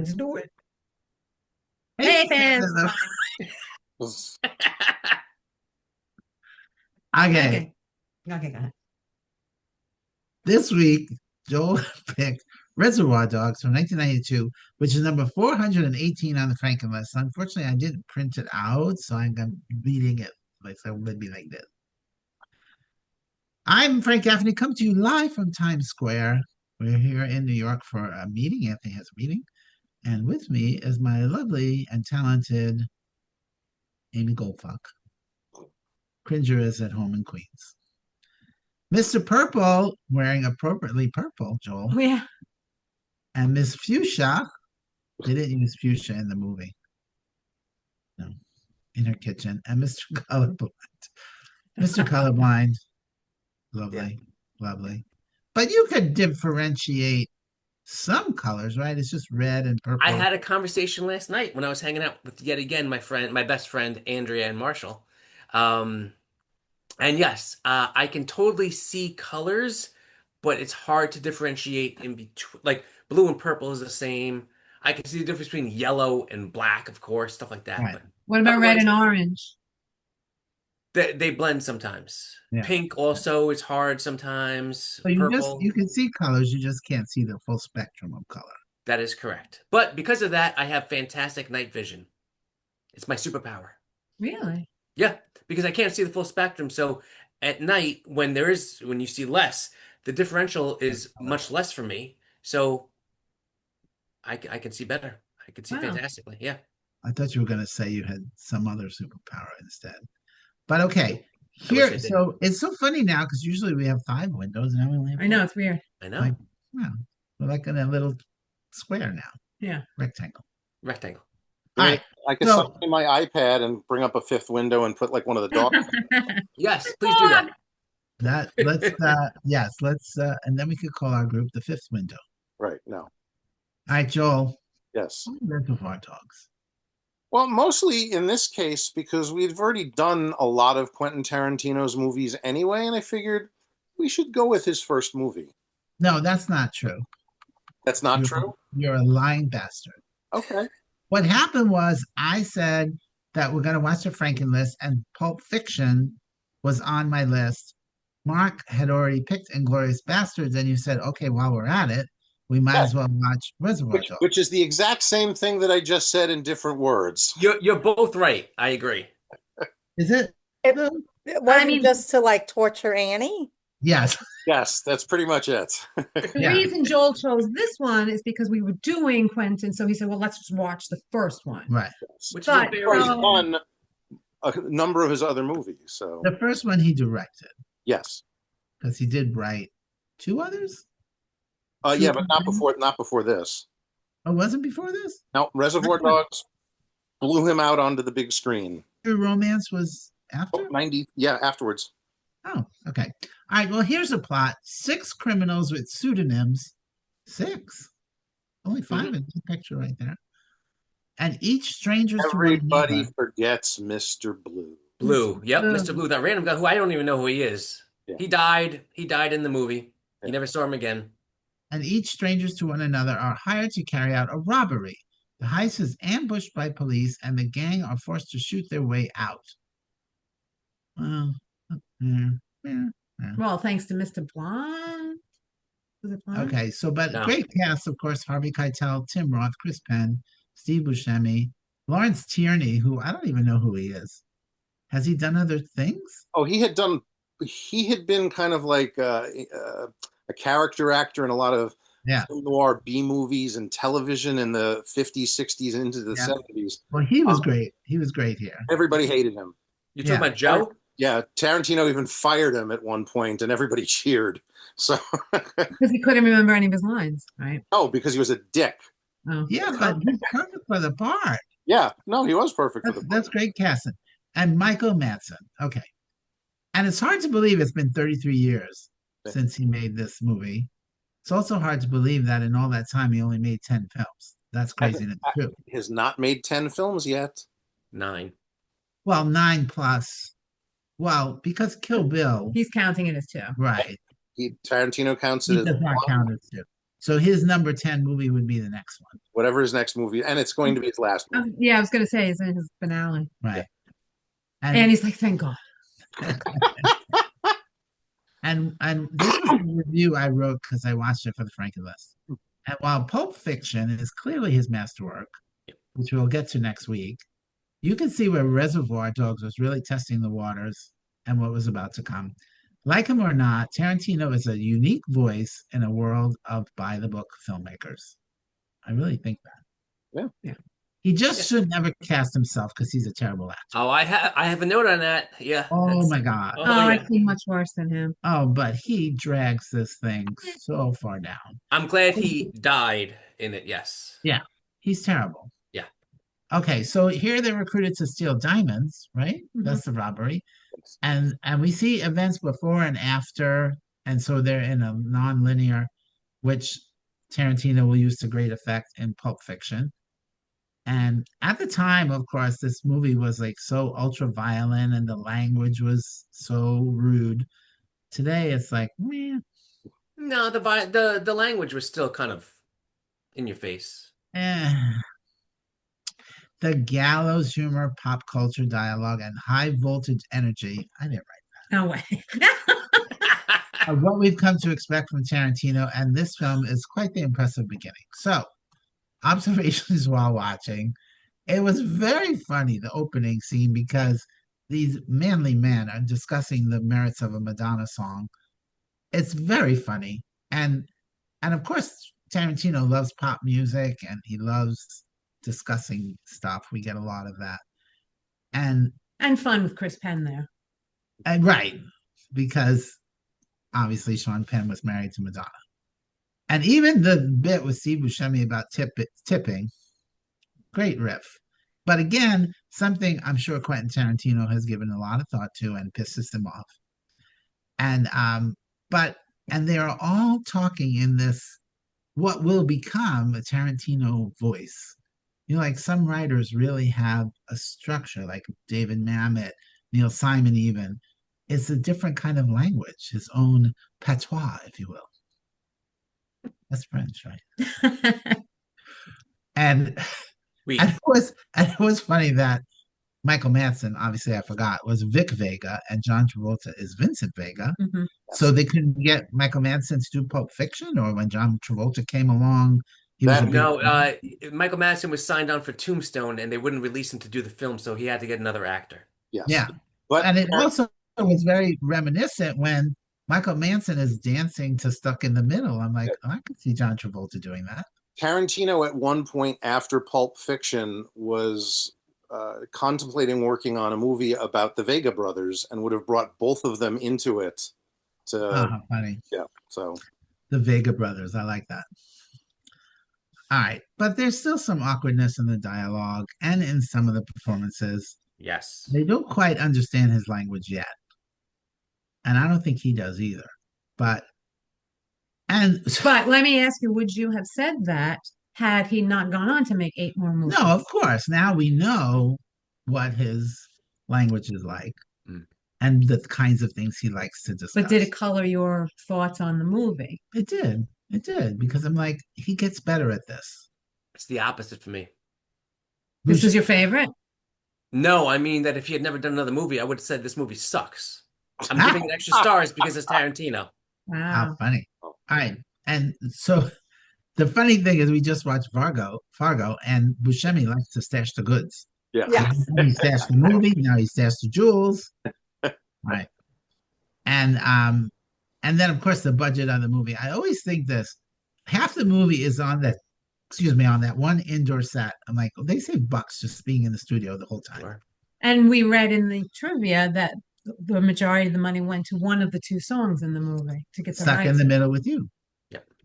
Let's do it. Hey, Hey, fans. okay. Okay. Okay, go ahead. This week, Joel picked Reservoir Dogs from 1992, which is number 418 on the Franken list. Unfortunately, I didn't print it out, so I'm reading it like so it would be like this. I'm Frank Gaffney, coming to you live from Times Square. We're here in New York for a meeting. Anthony has a meeting. And with me is my lovely and talented Amy Goldfuck. Cringer is at home in Queens. Mr. Purple, wearing appropriately purple, Joel. Oh, yeah. And Miss Fuchsia, they didn't use fuchsia in the movie. No, in her kitchen. And Mr. Colorblind. Mr. Colorblind, Yeah. lovely, lovely. But you could differentiate some colors, right? It's just red and purple. I had a conversation last night when I was hanging out with yet again my best friend Andrea and Marshall. Um, and yes, I can totally see colors, but it's hard to differentiate in between. Like blue and purple is the same. I can see the difference between yellow and black, of course, stuff like that. Right. But What about red otherwise, and orange? they blend sometimes. Yeah. Pink also is hard sometimes. So you Purple, can see colors, you just can't see the full spectrum of color. that is correct. But because of that, I have fantastic night vision. It's my superpower. Really? Yeah, because I can't see the full spectrum. So at night, when you see less, the differential is much less for me. So I can see better. I can see Wow. fantastically. Yeah, I thought you were going to say you had some other superpower instead. But okay, I wish I here, did. so it's so funny now because usually we have 5 windows and now we only have I know, it's weird. I like, know. wow, we're like in a little square now, Yeah. rectangle. Rectangle. You All mean right, I could so sign my iPad and bring up a fifth window and put like one of the dogs? Yes, please do that. that let's yes, let's and then we could call our group the fifth window. Right. No. All right, Joel, Yes. Reservoir Dogs. Well, mostly in this case because we've already done a lot of Quentin Tarantino's movies anyway, and I figured we should go with his first movie. No, that's not true. That's not You're, true? you're a lying bastard. Okay. What happened was I said that we're going to watch the Franken list, and Pulp Fiction was on my list. Mark had already picked Inglorious Bastards, and you said, okay, while we're at it, we might Yeah. as well watch Reservoir Which, Dogs. which is the exact same thing that I just said in different words. You're both right. I agree. Is it? It, No? it I wasn't mean- just to like torture Annie. Yes. Yes, that's pretty much it. The Yeah. reason Joel chose this one is because we were doing Quentin, so he said, well, let's just watch the first one. Right. Which But, is a very He's done a number of his other movies, so The first one he directed yes. because he did write 2 others. Yeah, but not before this. Oh, wasn't before this? Now, Reservoir Dogs blew him out onto the big screen. True Romance was after? 90, yeah, afterwards. Oh, okay. All right. Well, here's a plot: 6 criminals with pseudonyms. 6. Only 5 in the picture right there. And each strangers to one Everybody another. forgets Mr. Blue. Blue. Yep, Blue. Mr. Blue, that random guy who I don't even know who he is. Yeah. He died. He died in the movie. Yeah. You never saw him again. And each strangers to one another are hired to carry out a robbery. The heist is ambushed by police, and the gang are forced to shoot their way out. Well, yeah, yeah. Well, thanks to Mr. Blonde. Was it Blonde? Okay, so but No. great cast, of course: Harvey Keitel, Tim Roth, Chris Penn, Steve Buscemi, Lawrence Tierney, who I don't even know who he is. Has he done other things? Oh, he had been kind of like a character actor in a lot of Yeah. film noir B movies and television in the 50s, 60s, and into the Yeah. 70s. Well, he was great. He was great here. Everybody hated him. You talking Yeah. about Joe? Yeah, Tarantino even fired him at one point, and everybody cheered. So, Because he couldn't remember any of his lines, right? oh, because he was a dick. Oh. Yeah, but he's perfect for the part. Yeah, no, he was perfect for That's great casting. And Michael Madsen. Okay. And it's hard to believe it's been 33 years since he made this movie. It's also hard to believe that in all that time he only made 10 films. That's crazy too. He has not made 10 films yet. 9. Well, 9 plus. Well, because Kill Bill, He's counting it as 2. right? Tarantino counts He it as does not one. count as 2. So his number 10 movie would be the next one. Whatever his next movie, and it's going to be his last movie. Yeah, I was going to say, is in his finale. Right. And he's like, thank God. And this was a review I wrote because I watched it for the Frankie list. And while Pulp Fiction is clearly his masterwork, which we'll get to next week, you can see where Reservoir Dogs was really testing the waters and what was about to come. Like him or not, Tarantino is a unique voice in a world of by the book filmmakers. I really think that. Yeah. He just should never cast himself because he's a terrible actor. Oh, I have a note on that. Yeah. Oh my God. Oh, I yeah. see much worse than him. Oh, but he drags this thing so far down. I'm glad he died in it. Yes. Yeah, he's terrible. Yeah. Okay, so here they're recruited to steal diamonds, right? Mhm. That's the robbery. And we see events before and after, and so they're in a non-linear, which Tarantino will use to great effect in Pulp Fiction. And at the time, of course, this movie was like so ultra violent and the language was so rude. Today it's like, man, No, the language was still kind of in your face. eh. The gallows humor, pop culture dialogue, and high voltage energy. I didn't No way. of what we've come to expect from Tarantino, and this film is quite the impressive beginning. So, observations while watching. It was very funny, the opening scene, because these manly men are discussing the merits of a Madonna song. It's very funny. And of course, Tarantino loves pop music and he loves discussing stuff. We get a lot of that. And And fun with Chris Penn there. right, because obviously Sean Penn was married to Madonna. And even the bit with Steve Buscemi about tipping, great riff. But again, something I'm sure Quentin Tarantino has given a lot of thought to and pisses him off. And but and they are all talking in this what will become a Tarantino voice. You know, like some writers really have a structure, like David Mamet, Neil Simon, even. It's a different kind of language, his own patois, if you will. That's French, right? And We and it was funny that Michael Madsen, obviously I forgot, was Vic Vega and John Travolta is Vincent Vega. Mhm. So they couldn't get Michael Madsen to do Pulp Fiction, or when John Travolta came along, he was a big no, Michael Madsen was signed on for Tombstone, and they wouldn't release him to do the film, so he had to get another actor. Yes. yeah. But And it also was very reminiscent when Michael Manson is dancing to Stuck in the Middle. I'm like, oh, I could see John Travolta doing that. Tarantino at one point after Pulp Fiction was contemplating working on a movie about the Vega brothers and would have brought both of them into it. Oh, funny. Yeah, so The Vega brothers. I like that. All right. But there's still some awkwardness in the dialogue and in some of the performances. Yes. They don't quite understand his language yet. And I don't think he does either. But But let me ask you, would you have said that had he not gone on to make 8 more movies? no, of course. Now we know what his language is like Mm. and the kinds of things he likes to discuss. But did it color your thoughts on the movie? It did. It did. Because I'm like, he gets better at this. It's the opposite for me. This was your favorite? No, I mean that if he had never done another movie, I would have said this movie sucks. I'm giving it extra stars because it's Tarantino. How Wow. funny. All right. And so the funny thing is we just watched Fargo, and Buscemi likes to stash the goods. yeah. Yes. He stashed the movie, now he stashed the jewels. Right. And then of course the budget on the movie. I always think this. Half the movie is on that one indoor set. I'm like, well, they save bucks just being in the studio the whole time. Sure. And we read in the trivia that the majority of the money went to one of the 2 songs in the movie to get the Stuck in rights. the middle with you.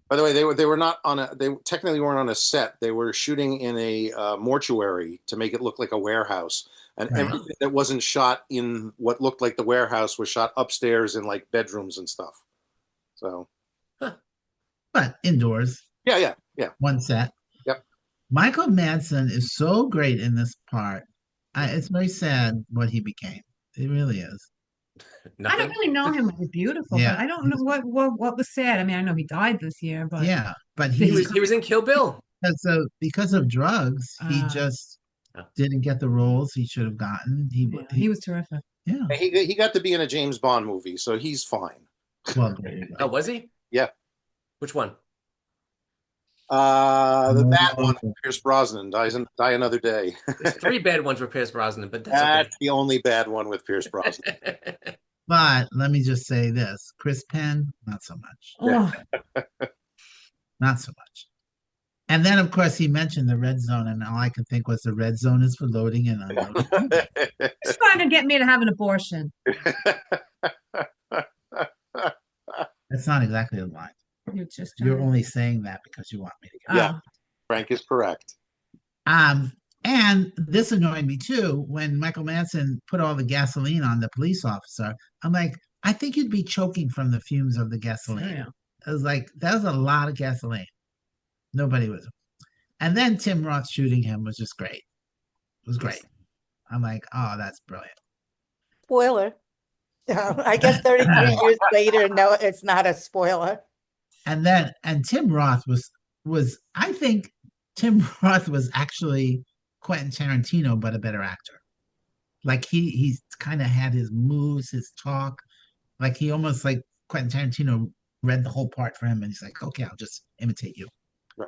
By the way, they were not on a. They technically weren't on a set. They were shooting in a mortuary to make it look like a warehouse, and Right. everything that wasn't shot in what looked like the warehouse was shot upstairs in like bedrooms and stuff. So But indoors, yeah. one set. Yep. Michael Madsen is so great in this part. It's very sad what he became. It really is. I don't Nothing. really know him as beautiful, Yeah. but I don't know what was sad. I mean, I know he died this year, but Yeah, but Did He was in Kill Bill. because of drugs, he Ah. just Oh. didn't get the roles he should have gotten. yeah, he was terrific. Yeah. He got to be in a James Bond movie, so he's fine. Well, there you Oh, go. was he? Yeah. Which one? The bad one, Oh. Pierce Brosnan, Die Another Day. There's three bad ones with Pierce Brosnan, but that's That's the only bad one with Pierce Brosnan. okay. But let me just say this, Chris Penn, not so much. Oh, Not so much. And then, of course, he mentioned the red zone, and all I could think was the red zone is for loading and unloading. he's trying to get me to have an abortion. That's not exactly a line. You're just You're trying. only saying that because you want me to get. Yeah. Oh, Frank is correct. And this annoyed me too when Michael Manson put all the gasoline on the police officer. I'm like, I think you'd be choking from the fumes of the gasoline. yeah. I was like, that was a lot of gasoline. Nobody was. And then Tim Roth shooting him was just great. It was great. I'm like, oh, that's brilliant. Spoiler. I guess 33 years later, no, it's not a spoiler. And Tim Roth was I think Tim Roth was actually Quentin Tarantino, but a better actor. Like he's kind of had his moves, his talk. Like he almost like Quentin Tarantino read the whole part for him, and he's like, okay, I'll just imitate you. Right.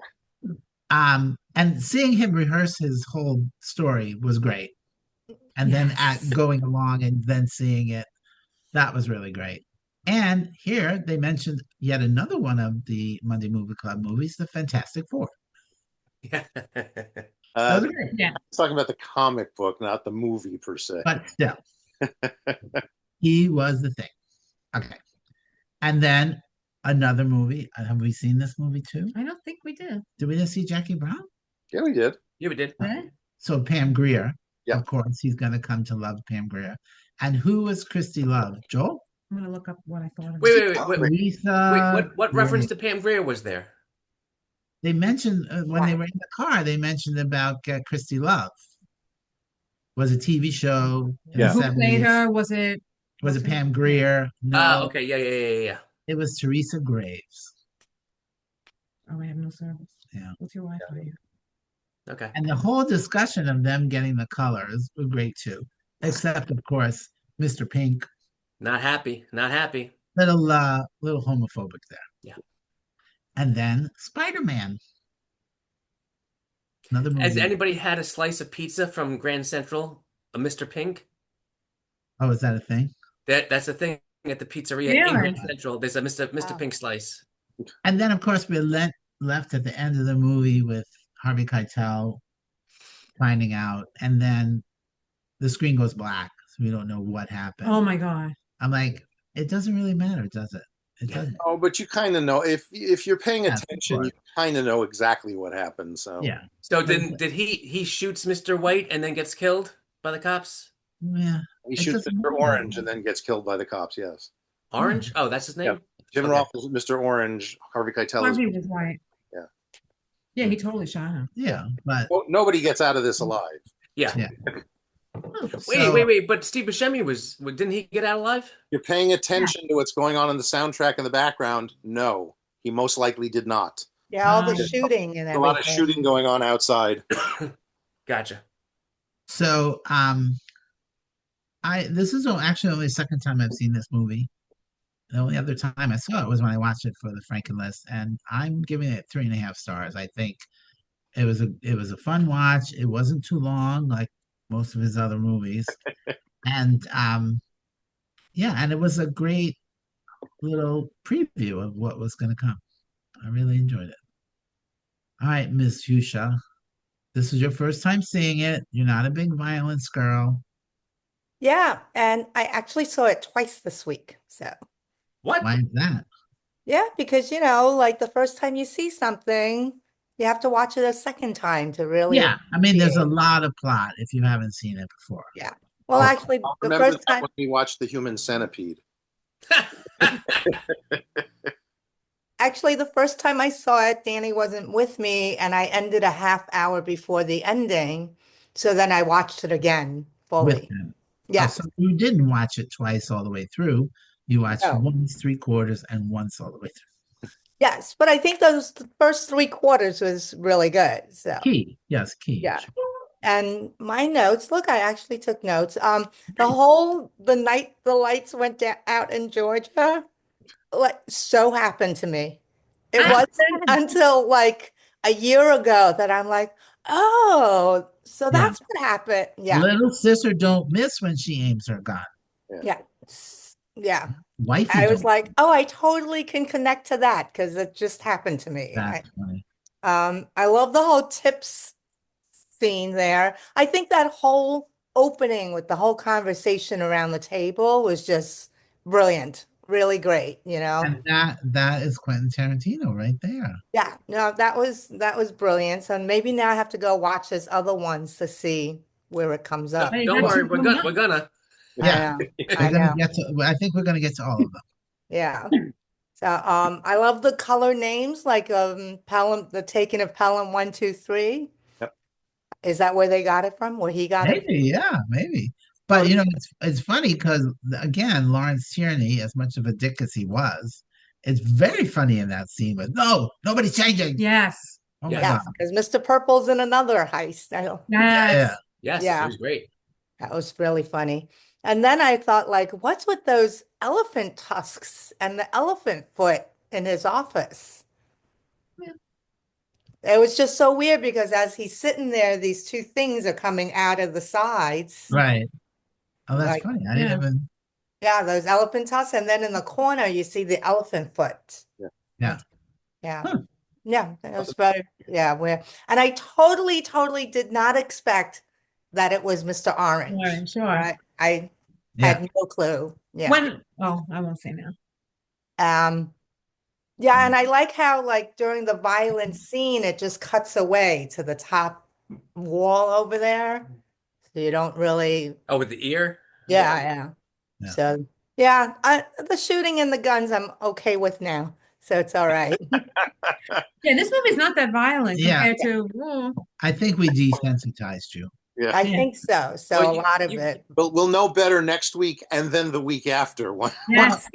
And seeing him rehearse his whole story was great. And then going along and then seeing it, that was really great. And here they mentioned yet another one of the Monday Movie Club movies, The Fantastic Four. Yeah. That was great. Yeah. He's talking about the comic book, not the movie per se. But still, he was the thing. Okay. And then another movie. Have we seen this movie too? I don't think we did. Did we just see Jackie Brown? Yeah, we did. Yeah, we did. Eh? So Pam Grier. Yeah. Of course, he's going to come to love Pam Grier. And who was Christy Love? Joel? I'm gonna look up what I thought of. Wait. Lisa. What reference to Pam Grier was there? They mentioned when they were in the car, they mentioned about Christy Love. Was a TV show in Yeah. the Who 70s. played her? Was it? Was it Pam Grier? No, Okay, yeah. it was Teresa Graves. Oh, I have no service. Yeah. What's your Wi-Fi here? Okay. And the whole discussion of them getting the colors was great too. Except, of course, Mr. Pink, Not happy. little homophobic there. Yeah. And then Spider-Man. Another movie. Has anybody had a slice of pizza from Grand Central, a Mr. Pink? Oh, is that a thing? That's the thing at the pizzeria in Really? Grand Central. There's a Mr. Wow. Pink slice. And then, of course, we left at the end of the movie with Harvey Keitel finding out, and then the screen goes black, so we don't know what happened. Oh my God. I'm like, it doesn't really matter, does it? It doesn't. Oh, but you kind of know if you're paying Yeah, of attention, course. you kind of know exactly what happened. So Yeah, So did he shoots Mr. White and then gets killed by the cops? yeah. he It shoots doesn't Mr. matter. Orange and then gets killed by the cops. Yes, Orange? Oh, that's his name? Yeah. Jim Okay. Roth is Mr. Orange. Harvey Keitel is. Harvey was right. Yeah. Yeah, he totally shot him. Yeah, but Well, nobody gets out of this alive. Yeah. Yeah. Wait, wait. But Steve Buscemi didn't he get out alive? You're paying attention to what's going on in the soundtrack in the background. No, he most likely did not. Yeah, all the Um, shooting and There's a lot of everything. shooting going on outside. Gotcha. So this is actually only the second time I've seen this movie. The only other time I saw it was when I watched it for the Franken list, and I'm giving it 3.5 stars. I think it was a fun watch. It wasn't too long, like most of his other movies, and yeah, and it was a great little preview of what was going to come. I really enjoyed it. All right, Miss Fuchsia, this is your first time seeing it. You're not a big violence girl. Yeah, and I actually saw it twice this week. So, What? Why is that? yeah, because like the first time you see something, you have to watch it a second time to really Yeah, I mean, there's a appreciate. lot of plot if you haven't seen it before. Yeah. Well, Oh, actually, I'll the remember first that time, when we watched The Human Centipede. actually, the first time I saw it, Danny wasn't with me, and I ended a half hour before the ending. So then I watched it again With fully. him. Oh, Yeah. so you didn't watch it twice all the way through. You watched No. once, three quarters, and once all the way through. Yes, but I think those the first three quarters was really good. So Key, yes, key. yeah. And my notes, look, I actually took notes. The night the lights went out in Georgia, like so happened to me. It I wasn't until like a year ago that I'm like, oh, so Yeah. that's what happened. Yeah. Little sister don't miss when she aims her gun. Yeah. Yeah. Wifey I was don't. like, oh, I totally can connect to that because it just happened to me. That's funny. I love the whole tips scene there. I think that whole opening with the whole conversation around the table was just brilliant, really great, you know? And that is Quentin Tarantino right there. Yeah, no, that was brilliant. So maybe now I have to go watch his other ones to see where it comes up. Hey, Don't that's worry, who comes up. we're gonna. I Yeah, know, we're I gonna know. get to. I think we're gonna get to all of them. Yeah. So I love the color names like Pelham, the taking of Pelham 1, 2, 3. Yep. Is that where they got it from? Where he got it Maybe, yeah, maybe. from? But it's funny because again, Lawrence Tierney, as much of a dick as he was, it's very funny in that scene with nobody's changing. Yes. Oh my Yeah, God. because Mr. Purple's in another heist. Yeah, Yes. Yes, it Yeah, was great. that was really funny. And then I thought, like, what's with those elephant tusks and the elephant foot in his office? Yeah. It was just so weird because as he's sitting there, these two things are coming out of the sides. right. Oh, that's Like, funny. I Yeah. didn't even. yeah, those elephant tusks. And then in the corner, you see the elephant foot. Yeah. Yeah. Huh. Yeah, that was very, yeah, and I totally, totally did not expect that it was Mr. Orange. Sure. I Yeah. had no clue. Yeah. I won't say now. Yeah, and I like how like during the violent scene, it just cuts away to the top wall over there. So you don't really, Oh, with the ear? yeah. Yeah. So yeah, the shooting and the guns I'm okay with now. So it's all right. Yeah, this movie's not that violent Yeah. compared to. Oh, I think we desensitized you. Yeah. I Yeah. think so. So Well, a lot of it. But we'll know better next week and then the week after. yes.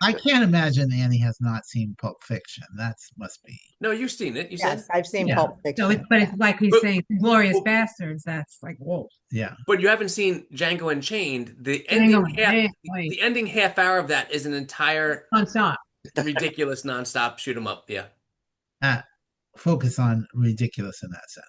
I can't imagine Annie has not seen Pulp Fiction. That must be. No, you've seen it, you said. Yes, I've seen Yeah. Pulp Fiction. So but it's like he's But- saying, Glorious but- Bastards. That's like, whoa. Yeah. But you haven't seen Django Unchained. The Django ending half, Unchained, wait. the ending half hour of that is an entire Non-stop. ridiculous nonstop shoot 'em up. Yeah. Focus on ridiculous in that sense.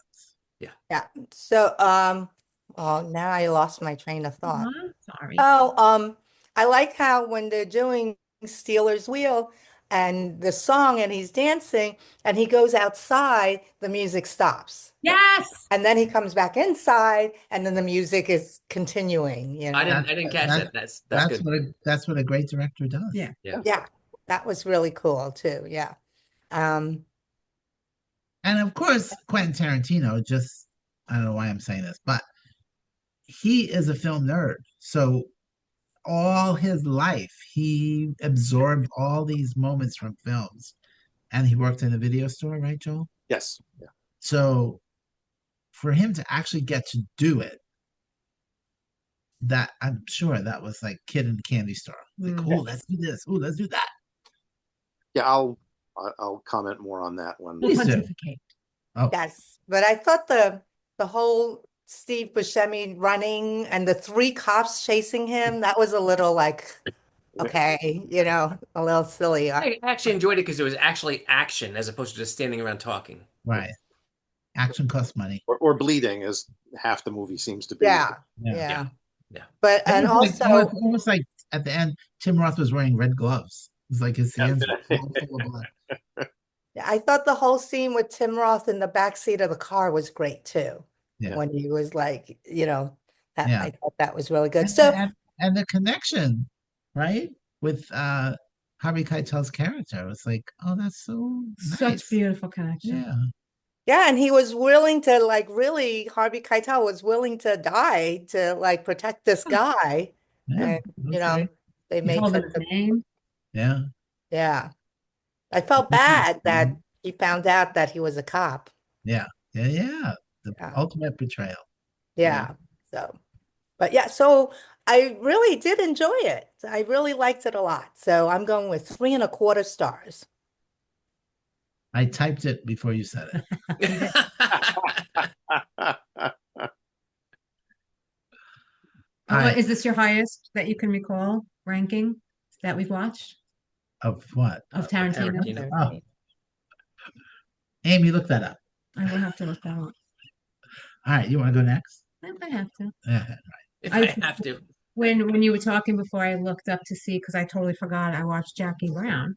Yeah. So well, now I lost my train of thought. Sorry. Oh, I like how when they're doing Steeler's Wheel and the song and he's dancing and he goes outside, the music stops. Yes. And then he comes back inside and then the music is continuing, you I know. didn't catch that. That's good. That's what a great director does. Yeah. Yeah, that was really cool too. Yeah. Um, And of course, Quentin Tarantino, just I don't know why I'm saying this, but he is a film nerd. So all his life, he absorbed all these moments from films. And he worked in a video store, right, Joel? Yes. Yeah. So for him to actually get to do it, that I'm sure that was like kid in the candy store. Like, oh, let's do this. Oh, let's do that. Yeah, I'll comment more on that one. We'll Please do. pontificate. Oh, yes, but I thought the whole Steve Buscemi running and the three cops chasing him, that was a little like, okay, you know, a little silly. I actually enjoyed it because it was actually action as opposed to just standing around talking. right. Action costs money. Or bleeding, as half the movie seems to be. Yeah, Yeah. yeah. Yeah. But and It was like- also almost like at the end, Tim Roth was wearing red gloves. It was like his hands were all full of blood. I thought the whole scene with Tim Roth in the back seat of the car was great too. Yeah. When he was like, you know, that Yeah. I thought that was really good. And, So and the connection, right, with Harvey Keitel's character was like, oh, that's so nice. Such beautiful connection. Yeah, yeah, and he was willing to like really Harvey Keitel was willing to die to like protect this guy. yeah, And you know, okay. they He made told such his a name. Yeah, yeah. I felt bad that he found out that he was a cop. yeah. The Yeah. ultimate betrayal. Yeah. So, but yeah, so I really did enjoy it. I really liked it a lot. So I'm going with 3.25 stars. I typed it before you said it. Oh, I is this your highest that you can recall ranking that we've watched of what? of Tarantino? Tarantino. Oh, Amy, look that up. I will have to look that up. All right, you want to go next? If I have to. Yeah. If I I have to. when you were talking before, I looked up to see because I totally forgot I watched Jackie Brown,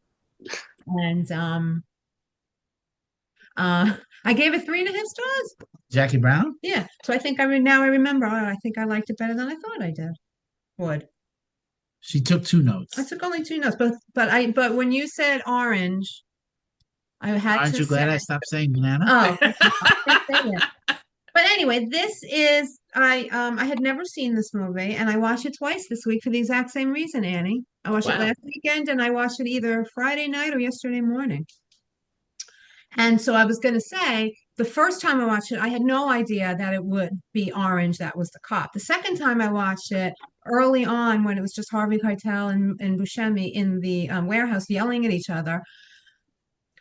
and I gave it 3.5 stars. Jackie Brown? Yeah, so I think now I remember. Oh, I think I liked it better than I thought I did. Would. She took 2 notes. I took only 2 notes, but when you said orange, I had Aren't to you glad say, I stopped saying banana? oh, I didn't say it. But anyway, this is I had never seen this movie and I watched it twice this week for the exact same reason, Annie. I watched it Wow. last weekend and I watched it either Friday night or yesterday morning. And so I was going to say, the first time I watched it, I had no idea that it would be Orange that was the cop. The second time I watched it, early on, when it was just Harvey Keitel and Buscemi in the warehouse yelling at each other,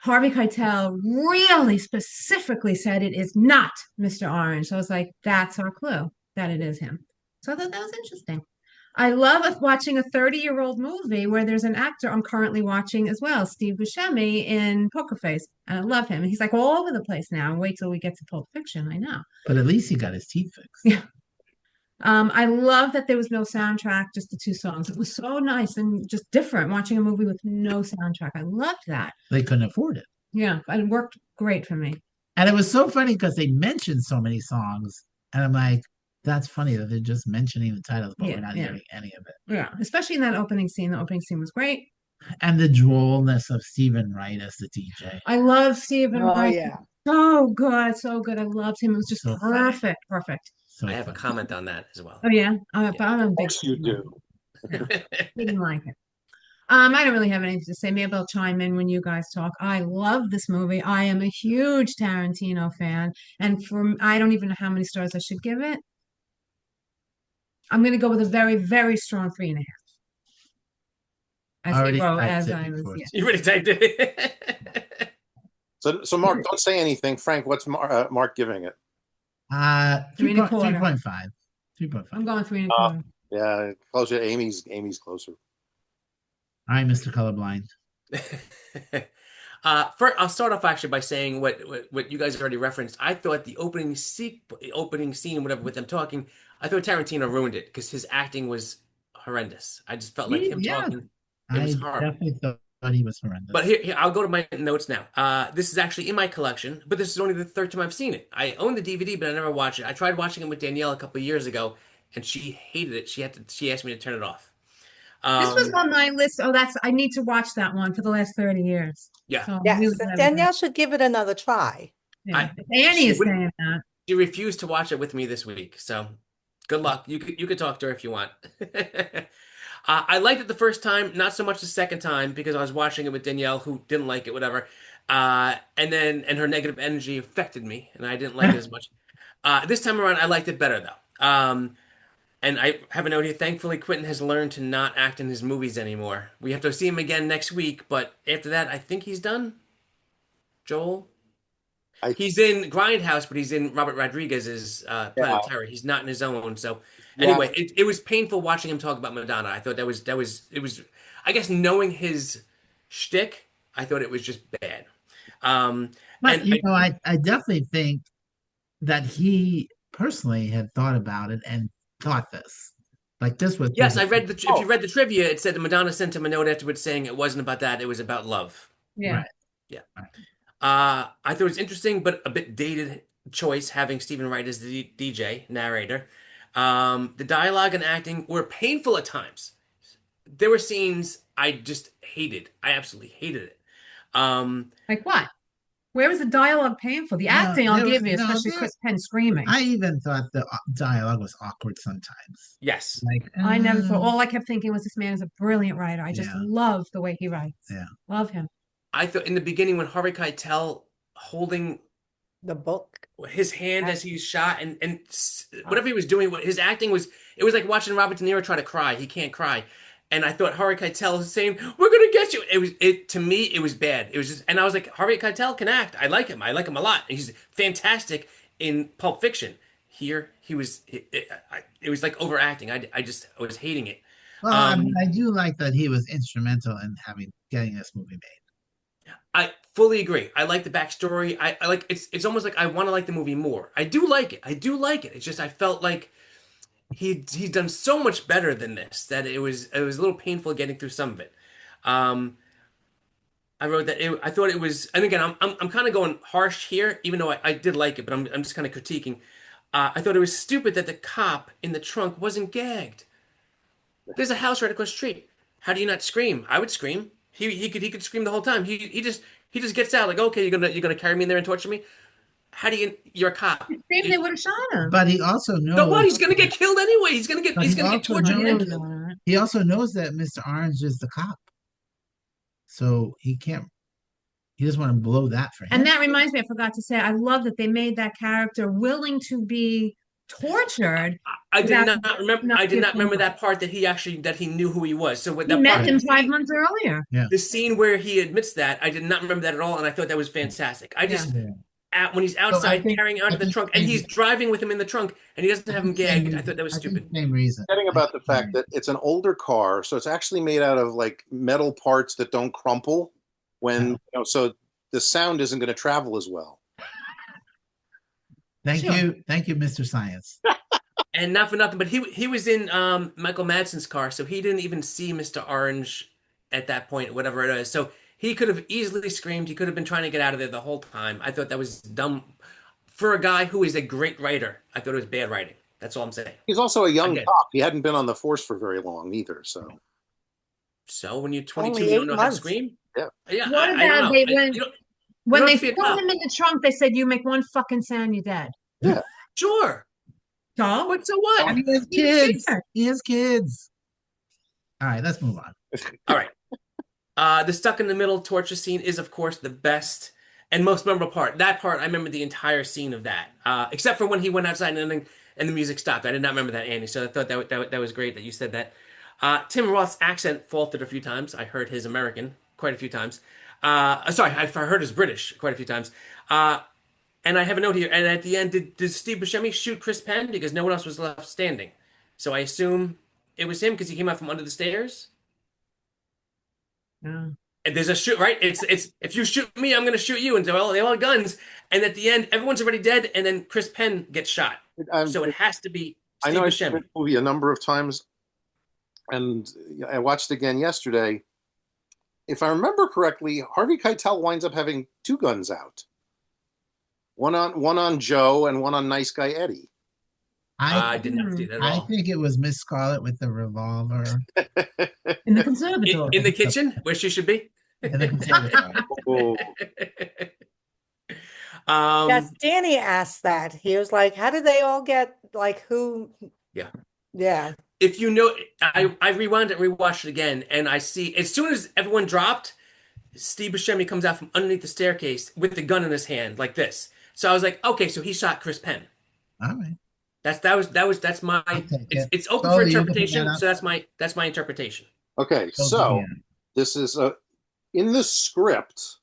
Harvey Keitel really specifically said it is not Mr. Orange. So I was like, that's our clue that it is him. So I thought that was interesting. I love watching a 30-year-old movie where there's an actor I'm currently watching as well, Steve Buscemi in Poker Face. And I love him. He's like all over the place now. Wait till we get to Pulp Fiction. I know. But at least he got his teeth fixed. Yeah. I love that there was no soundtrack, just the 2 songs. It was so nice and just different watching a movie with no soundtrack. I loved that. They couldn't afford it. Yeah, it worked great for me. And it was so funny because they mentioned so many songs. And I'm like, that's funny that they're just mentioning the titles, but Yeah, we're not yeah. hearing any of it. Yeah, especially in that opening scene. The opening scene was great. And the drollness of Stephen Wright as the DJ. I love Stephen Oh, Wright. yeah. So good, so good. I loved him. It was just So funny. perfect, perfect. So I have a funny. comment on that as well. Oh yeah, Yeah. but I'm a Of big course you fan. do. Didn't like it. I don't really have anything to say. Maybe I'll chime in when you guys talk. I love this movie. I am a huge Tarantino fan, and I don't even know how many stars I should give it. I'm going to go with a very, very strong 3.5. As he Already wrote, typed as it I was, before. yeah. You already typed it. So Mark, don't say anything. Frank, what's Mark giving it? 3.25. 3.5. 3.5. I'm going 3.25. Yeah, closer. Amy's closer. All right, Mr. Colorblind. First, I'll start off actually by saying what you guys already referenced. I thought the opening scene, whatever, with them talking, I thought Tarantino ruined it because his acting was horrendous. I just felt like him Yeah, talking, it was I horrible. definitely thought he was horrendous. But here, I'll go to my notes now. This is actually in my collection, but this is only the third time I've seen it. I own the DVD, but I never watched it. I tried watching it with Danielle a couple of years ago, and she hated it. She asked me to turn it off. This was on my list. Oh, I need to watch that one for the last 30 years. Yeah. So I'm Yes, really and glad Danielle should give it another try. yeah. Annie she is wouldn't- saying that. She refused to watch it with me this week, so good luck. You could talk to her if you want. I liked it the first time, not so much the second time because I was watching it with Danielle, who didn't like it, whatever. And her negative energy affected me, and I didn't like it as much. This time around, I liked it better though. And I have a note here. Thankfully, Quentin has learned to not act in his movies anymore. We have to see him again next week, but after that, I think he's done. Joel. He's in Grindhouse, but he's in Robert Rodriguez's Planet of Terror. He's not in his own. So anyway, it was painful watching him talk about Madonna. I thought it was. I guess knowing his shtick, I thought it was just bad. But I definitely think that he personally had thought about it and thought this. Like this was yes, I read if you read the trivia, it said that Madonna sent him a note afterwards saying it wasn't about that, it was about love. Yeah. Right. Yeah. I thought it was interesting, but a bit dated choice having Stephen Wright as the DJ narrator. The dialogue and acting were painful at times. There were scenes I just hated. I absolutely hated it. Like what? Where was the dialogue painful? The acting I'll give you, especially Chris Penn screaming. I even thought the dialogue was awkward sometimes. Yes. Like I never thought. All I kept thinking was this man is a brilliant writer. I just Yeah. love the way he writes. Yeah. Love him. I thought in the beginning when Harvey Keitel holding The book. his hand as he's shot, and whatever he was doing, his acting was, it was like watching Robert De Niro try to cry. He can't cry. And I thought Harvey Keitel was saying, "We're gonna get you." It to me, it was bad. It was just, and I was like, Harvey Keitel can act. I like him. I like him a lot. He's fantastic in Pulp Fiction. Here, it was like overacting. I was hating it. Well, I mean, Um, I do like that he was instrumental in getting this movie made. I fully agree. I like the backstory. I like, it's almost like I want to like the movie more. I do like it. I do like it. It's just I felt like he's done so much better than this that it was a little painful getting through some of it. Um, I wrote that I thought it was, and again, I'm kind of going harsh here, even though I did like it, but I'm just kind of critiquing. I thought it was stupid that the cop in the trunk wasn't gagged. There's a house right across the street. How do you not scream? I would scream. He could scream the whole time. He just gets out like, okay, you're gonna carry me in there and torture me. How do you're a cop? Maybe they would have shot him. But he also No, what? knows. He's gonna get killed anyway. But He's he gonna get also tortured and knows. killed. He also knows that Mr. Orange is the cop, so he can't. He doesn't want to blow that for And him. that reminds me, I forgot to say, I love that they made that character willing to be tortured I did without not remember. not I did not giving remember up. that part that he knew who he was. So with He that met part, him 5 months earlier. Yeah. the scene where he admits that, I did not remember that at all, and I thought that was fantastic. I Yeah. just Yeah. when he's So I outside think carrying out I of the think trunk, and same, he's driving with him in the trunk, and he doesn't I have him think same gagged. I reason. thought that was I think stupid. same reason. Forgetting I about the think same fact that it's an older car, so it's actually made out of like metal parts that don't crumple when, so the sound isn't going to travel as well. Thank Sure. you, Mr. Science. And not for nothing, but he was in Michael Madsen's car, so he didn't even see Mr. Orange at that point, whatever it is. So he could have easily screamed. He could have been trying to get out of there the whole time. I thought that was dumb for a guy who is a great writer. I thought it was bad writing. That's all I'm saying. He's also a young Again. cop. He hadn't been on the force for very long either, so So when you're 22, Only you don't 8 know how to months. scream. Yeah. Yeah, What I don't about know. they You when don't, you when don't they have to be a threw cop. him in the trunk, they said, "You make one fucking sound, you're dead." yeah. Sure, So but so what? And he has He was kids. scared. He has kids. All right, let's move on. All right. The stuck in the middle torture scene is, of course, the best and most memorable part. That part, I remember the entire scene of that, except for when he went outside and the music stopped. I did not remember that, Andy. So I thought that was great that you said that. Tim Roth's accent faltered a few times. I heard his American quite a few times. Sorry, I heard his British quite a few times. And I have a note here. And at the end, did Steve Buscemi shoot Chris Penn because no one else was left standing? So I assume it was him because he came out from under the stairs. Yeah. And there's a shoot, right? It's if you shoot me, I'm gonna shoot you, and they all had guns. And at the end, everyone's already dead, and then Chris Penn gets shot. So it has to be I Steve know I've seen Buscemi. this movie a number of times, and I watched it again yesterday. If I remember correctly, Harvey Keitel winds up having two guns out. One on Joe and one on nice guy Eddie. I I did not see that at I all. think it was Miss Scarlet with the revolver In the conservatory. In the kitchen, where she should be. in the conservatory. Oh, Yes, Danny asked that. He was like, how did they all get, like, who? Yeah. Yeah. If you know, I rewound it, rewatched it again, and I see as soon as everyone dropped, Steve Buscemi comes out from underneath the staircase with the gun in his hand, like this. So I was like, okay, so he shot Chris Penn. All right. That's my. I'll take It's it. it's open So for you looking interpretation. that up? So that's my interpretation. okay. So, So yeah. this is in the script.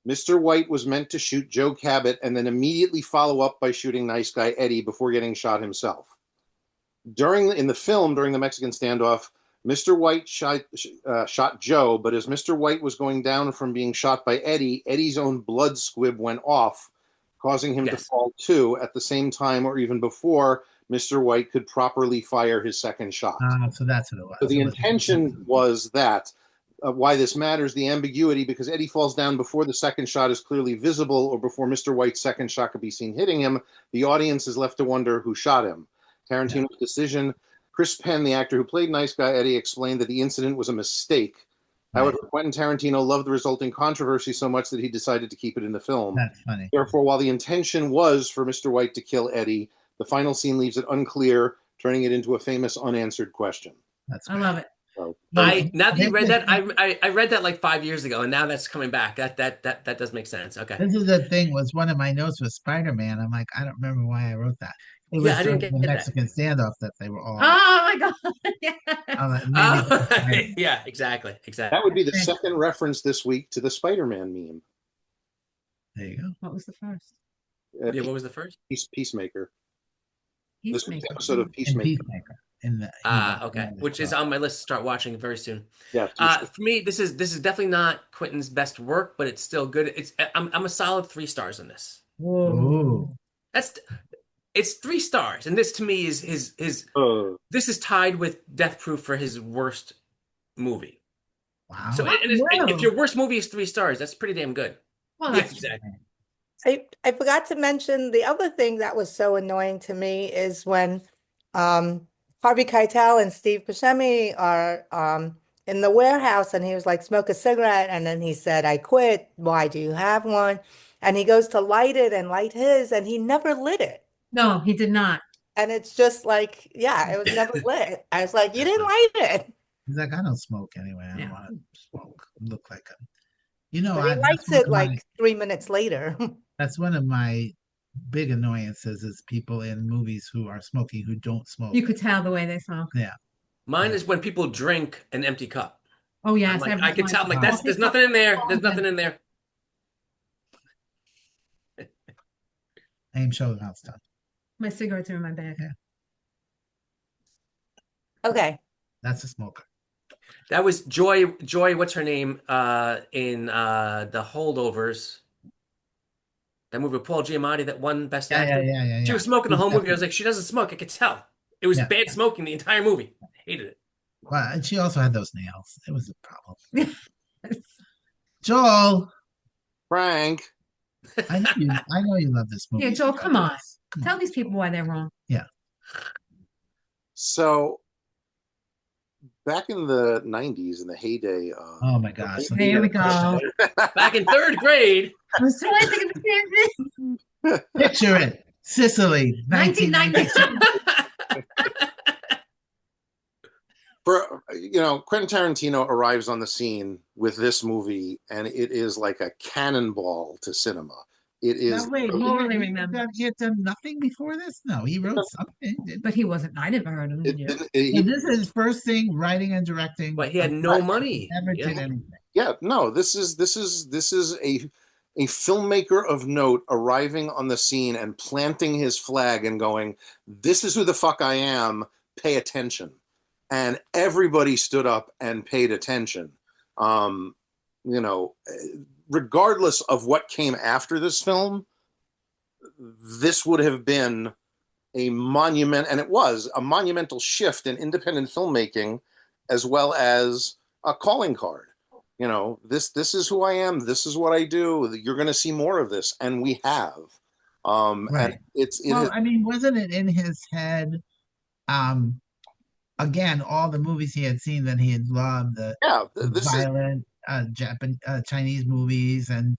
Mr. White was meant to shoot Joe Cabot and then immediately follow up by shooting nice guy Eddie before getting shot himself. In the film, during the Mexican standoff, Mr. White shot Joe, but as Mr. White was going down from being shot by Eddie, Eddie's own blood squib went off, causing him to Yes. fall too at the same time or even before Mr. White could properly fire his second shot. So that's what it was. So the It was- intention was that. Why this matters, the ambiguity, because Eddie falls down before the second shot is clearly visible or before Mr. White's second shot could be seen hitting him. The audience is left to wonder who shot him. Tarantino's decision. Chris Penn, the actor who played Nice Guy Eddie, explained that the incident was a mistake. However, Quentin Tarantino loved the resulting controversy so much that he decided to keep it in the film. That's funny. Therefore, while the intention was for Mr. White to kill Eddie, the final scene leaves it unclear, turning it into a famous unanswered question. That's I great. love it. So, Well, Now that you this read is that, I read that like 5 years ago, and now that's coming back. That does make sense. Okay. this is the thing. Was one of my notes was Spider-Man. I'm like, I don't remember why I wrote that. It Yeah, was I didn't during get the that. Mexican standoff that they were all. Oh my God. I'm Yes. like, maybe Oh, that's Spider-Man. yeah, exactly, that would be the Thank- second reference this week to the Spider-Man meme. There you go. What was the first? Yeah, what was the first? Peacemaker. This week's Peacemaker. episode of And Peacemaker. Peacemaker in the Okay, which is on my list to start watching very soon. Yeah, you should. For me, this is definitely not Quentin's best work, but it's still good. I'm a solid 3 stars on this. Ooh, Whoa. That's it's 3 stars, and this to me is his Uh, this is tied with Death Proof for his worst movie. So, wow. if Whoa. your worst movie is 3 stars, that's pretty damn good. Well, Yeah, that's true. exactly. I forgot to mention the other thing that was so annoying to me is when Harvey Keitel and Steve Buscemi are in the warehouse and he was like, smoke a cigarette. And then he said, I quit. Why do you have one? And he goes to light it and light his, and he never lit it. No, he did not. And it's just like, yeah, it was never lit. I was like, you didn't light it. He's like, I don't smoke anyway. I don't Yeah. want to smoke. Look like a, you know, But he that's lights one it of my like 3 minutes later. that's one of my big annoyances is people in movies who are smoking who don't smoke. You could tell the way they smoke. Yeah. Mine Yeah. is when people drink an empty cup. Oh, I'm yes. like, Every I could time. tell. I'm like, Oh. there's nothing in there. There's nothing in there. Aim, show, mouth done. My cigarettes are in my bag. Yeah. Okay. That's a smoker. That was Joy. Joy, what's her name? In The Holdovers. That movie with Paul Giamatti that won Best Yeah, Actor. yeah. She was smoking the whole movie. I was like, she doesn't smoke. I could tell. It was Yeah. bad smoking the entire movie. I hated it. Well, and she also had those nails. It was a problem. Joel, Frank. I know you love this movie. Yeah, Joel, come on. Come Tell on. these people why they're wrong. So back in the 90s, in the heyday of Oh my gosh. Here we go. Back in 3rd grade. I was trying to think of the same thing. Picture it. Sicily, 1992. 1992. Quentin Tarantino arrives on the scene with this movie, and it is like a cannonball to cinema. It is. Now, wait, Totally remember. he had done nothing before this? No, he wrote something. Didn't But he wasn't. I never heard of him. It, Did you? he? And this is his first thing, writing and directing. But he had no money. Never Yeah. did anything. yeah, no. This is a filmmaker of note arriving on the scene and planting his flag and going, "This is who the fuck I am. Pay attention." And everybody stood up and paid attention. Regardless of what came after this film, this would have been a monument, and it was a monumental shift in independent filmmaking, as well as a calling card. This is who I am. This is what I do. You're going to see more of this, and we have. Right. And I mean, wasn't it in his head? Again, all the movies he had seen that he had loved, the violent Japan, Chinese movies, and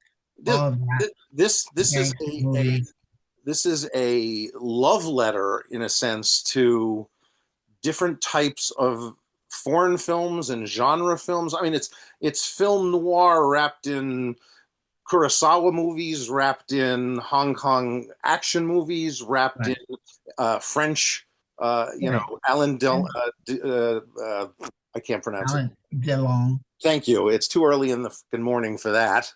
all of that. This is movies. this is a love letter in a sense to different types of foreign films and genre films. I mean, it's film noir wrapped in Kurosawa movies, wrapped in Hong Kong action movies, wrapped in French. Alan Del. I can't pronounce Alan Delon. Thank you. It's too early in the fucking morning for that.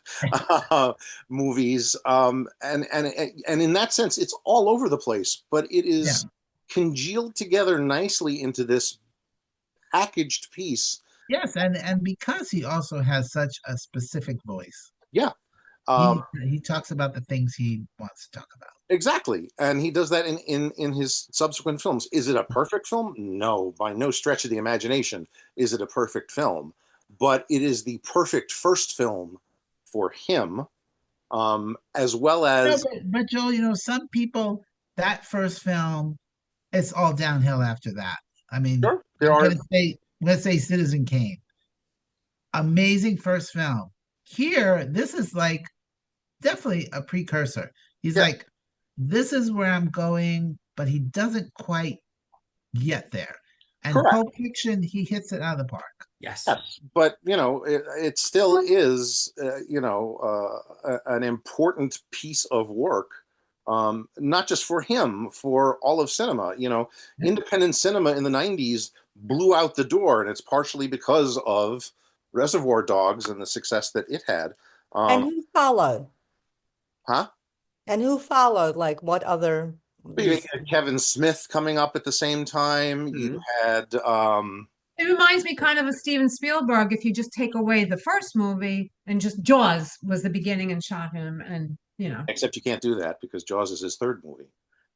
Movies, and in that sense, it's all over the place. But it is congealed together nicely into this packaged piece. Yes, and because he also has such a specific voice. Yeah. He talks about the things he wants to talk about. Exactly. And he does that in his subsequent films. Is it a perfect film? No, by no stretch of the imagination is it a perfect film. But it is the perfect first film for him, as well as... No, but Joel, some people, that first film, it's all downhill after that. I mean, Sure, let's say Citizen Kane. Amazing first film. Here, this is like definitely a precursor. He's like, this is where I'm going, but he doesn't quite get there. And Correct. Pulp Fiction, he hits it out of the park. Yes. Yes, but it still is an important piece of work, not just for him, for all of cinema. Yeah. Independent cinema in the '90s blew out the door, and it's partially because of Reservoir Dogs and the success that it had. And who followed? Huh? And who followed? Like what other? You had Kevin Smith coming up at the same time. You had It reminds me kind of Steven Spielberg if you just take away the first movie and just Jaws was the beginning and shot him and except you can't do that because Jaws is his third movie.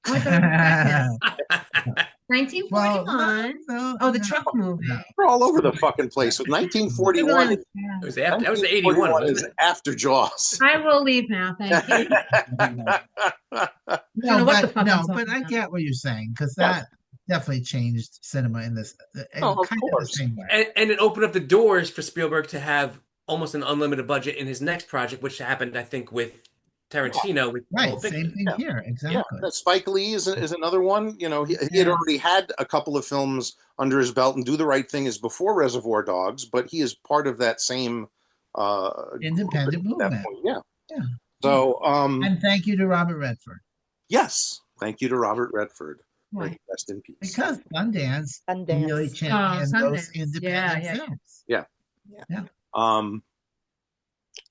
Oh, I thought it was second. Well, 1941. no, Oh, the no, truck movie. no. We're all over the fucking place with 1941. It was after. That was the 81, 1941 wasn't is it? after Jaws. I will leave now, thank you. No, know what the but fuck no, I'm but talking I about. get what you're saying because Yeah. that definitely changed cinema in this Oh, of kind of the course. same way. And it opened up the doors for Spielberg to have almost an unlimited budget in his next project, which happened, I think, with Tarantino with Right, Pulp same Fiction. thing Yeah. here, exactly. Spike Lee is another one. He had already had a couple of films under his belt, and Do the Right Thing is before Reservoir Dogs, but he is part of that same Independent group at that movement. point. Yeah. Yeah. So, And thank you to Robert Redford yes, thank you to Robert Redford. Why? May he rest in peace. because Sundance Sundance. really championed those Sundance. independent Yeah. films.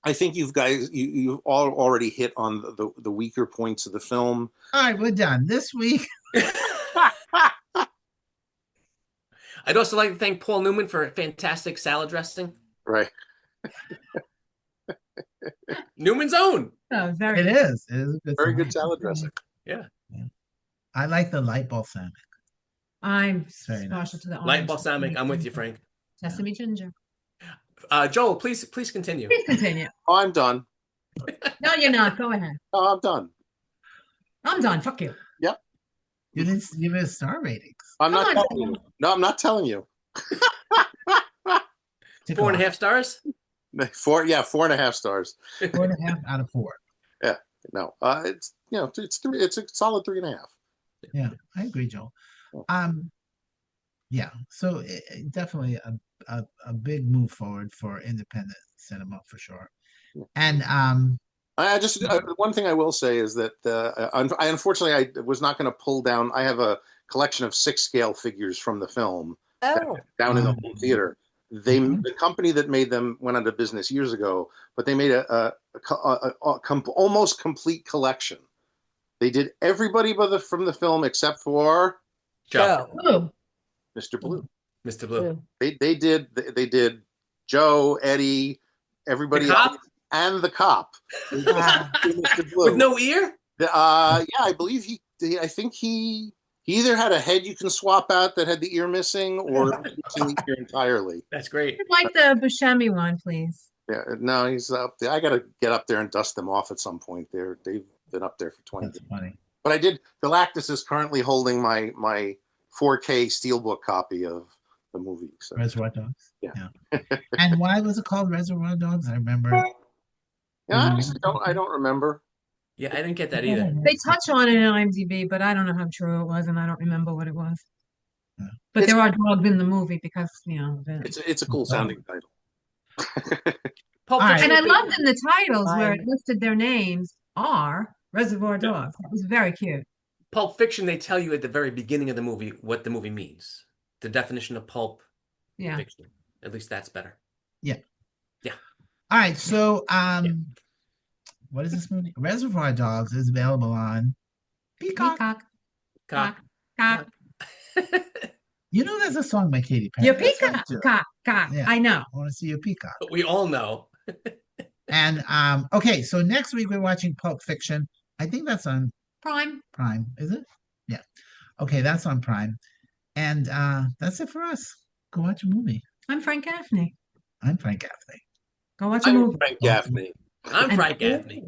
I think you've all already hit on the weaker points of the film. All right, we're done this week. I'd also like to thank Paul Newman for a fantastic salad dressing. Right. Newman's own. Oh, very It is a good, Very good salad. salad dressing. Yeah. I like the light balsamic. I'm Very nice. partial to the Light orange balsamic. I'm with you, Frank. sesame ginger. Joel, please continue. Please continue. Oh, I'm done. No, you're not. Go ahead. No, I'm done. I'm done. Fuck you. You didn't give it a star ratings. I'm Come not on, telling Joel. you. No, I'm not telling you. Tick 4.5 off. stars. 4.5 stars. 4.5 out of 4. No, it's a solid 3.5. Yeah, I agree, Joel. Yeah, so definitely a big move forward for independent cinema for sure. And One thing I will say is that I unfortunately I was not going to pull down. I have a collection of 6 scale figures from the film Oh, down in the home theater. The company that made them went out of business years ago, but they made a almost complete collection. They did everybody from the film except for Joe. Oh, Mr. Blue. Mr. Blue. They did Joe, Eddie, everybody The cop? else, and the cop. wow. Mr. Blue. With no ear? Yeah, I believe I think he either had a head you can swap out that had the ear missing, or missing the ear entirely. That's great. I'd like the Buscemi one, please. Yeah, no, he's up there. I got to get up there and dust them off at some point. They've been up there for 20 that's years. funny. But I did. Galactus is currently holding my 4K steelbook copy of the movie. So Reservoir Dogs. Yeah. And why was it called Reservoir Dogs? I remember. yeah, honestly, I don't remember. Yeah, I didn't get that either. They touch on it in IMDb, but I don't know how true it was, and I don't remember what it was. Yeah. But It's- there are dogs in the movie because, It's a cool sounding title. Pulp All right. Fiction and I would be- loved in the titles where it Fine. listed their names are Reservoir Dogs. That was very cute. Pulp Fiction, they tell you at the very beginning of the movie what the movie means. The definition of pulp Yeah. fiction. At least that's better. All right, so what is this movie? Reservoir Dogs is available on Peacock. Peacock. Cock. Cock. You know, there's a song by Katy Perry. Your That's right, peacock. too. Cock. Cock. Yeah. I know. I want to see your peacock. But we all know. And okay, so next week we're watching Pulp Fiction. I think that's on Prime. Prime, is it? Yeah. Okay, that's on Prime. And that's it for us. Go watch a movie. I'm Frank Gaffney. I'm Frank Gaffney. Go watch a I'm movie. Frank Gaffney. I'm And- Frank Gaffney.